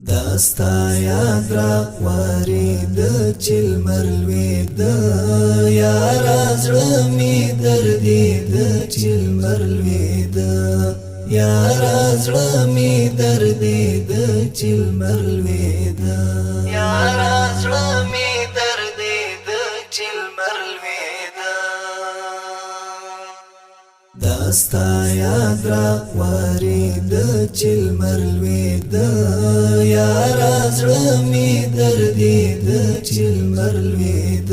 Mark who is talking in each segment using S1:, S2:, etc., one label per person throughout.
S1: داستا یاد را وارید چل مرلوید یارا زړه می دردید چل مرلوید یارا زړه می دردید چل مرلوید یارا زړه می دردید چل مرلوید داستا یاد را وارید چل مرلوید یارا زړه می دردید چل مرلوید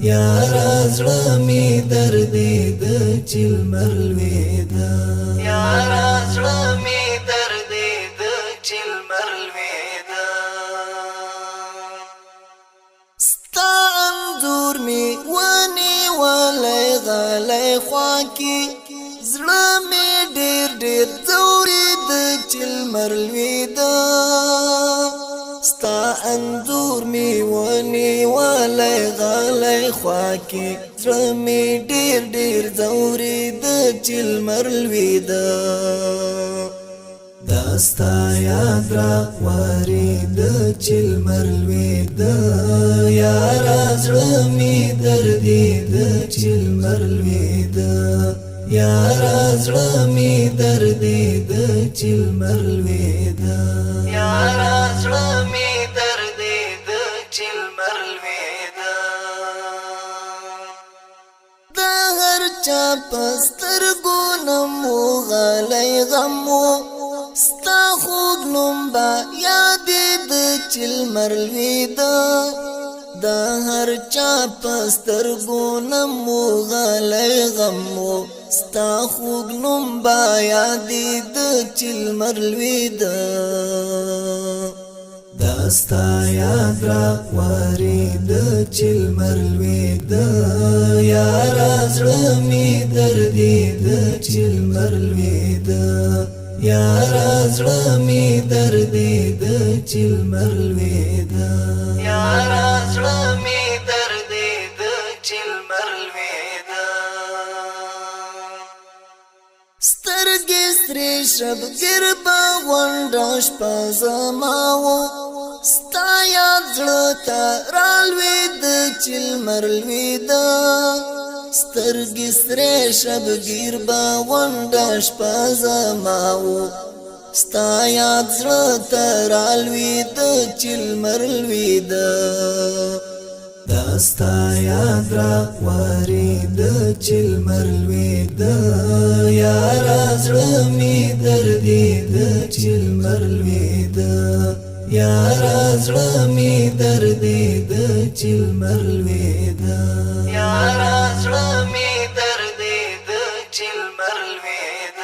S1: یارا زړه می دردید چل مرلوید یارا زړه می دردید چل مرلوید ستا انظور می ونی ولی غلی خواکی زړه می ډیر ډیر ځورید چل مرلوید ستا انظور می ونی ولی غلی خواکی زړه می ډیر ډیر ځورید چل مرلوید داستا یاد را وارید چل مرلوید یارا زړه می دردید چل مرلوید یارا زړه می دردید چل مرلوید یارا زړه می دردید چل مرلوید د هر چا پسترګو نمو غلی غمو ستا خوږ نوم با یادید چل مرلوید د هر چا پسترګو نمو غلی غمو ستا خوږ نوم با یادید چل مرلوید داستا یاد را وارید چل مرلوید یارا زړه می دردید چل مرلوید یارا زړه می دردید چل مرلوید یارا زړه می دردید چل مرلوید سترګې سرې شبګیر په غونډه شپه زماوه ستا یاد زړه ته رالوید چل مرلوید سترګې سرې شبګیر په غونډه شپه زماوه ستا یاد زړه ته رالوید چل مرلوید داستا یاد را وارید چل مرلوید یارا زړه می دردید چل مرلوید یارا زړه می دردید چل مرلوید یارا زړه می دردید چل مرلوید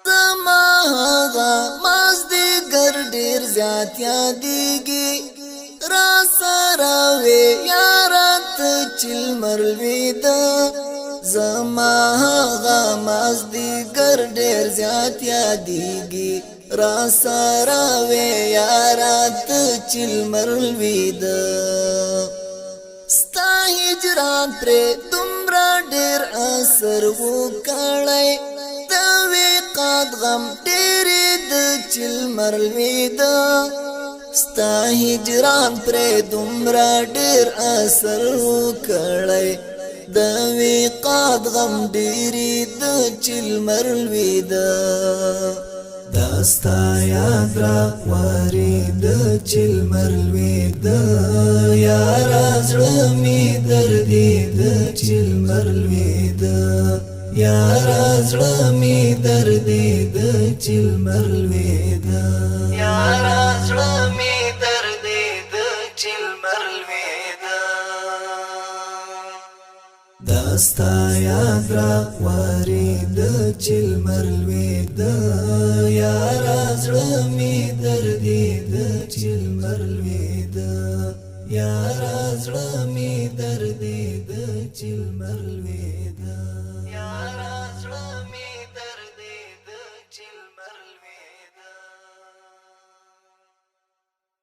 S1: زما هغه مازدیګر ډیر زیات یادېږي را سره وې یارت چل مرلوید زما هغه مازدیګر ډیر زیات یادېږي را سره وې یارت چل مرلوید ستا هجران پرې دومره ډیر اثر وکړی د وقت غم ډېرې د چل مرلوید ستا هجران پرې دومره ډیر اثر وکړی د وقت غم ډېرې د چل مرلوید داستا یاد را وارید چل مرلوید یارا زړه می دردید چل مرلوید یارا زړه می دردید چل مرلوید یارا زړه می دردید چل مرلوید داستا یاد را وارید چل مرلوید یارا زړه می دردید چل مرلوید یارا زړه می دردید چل مرلوید یارا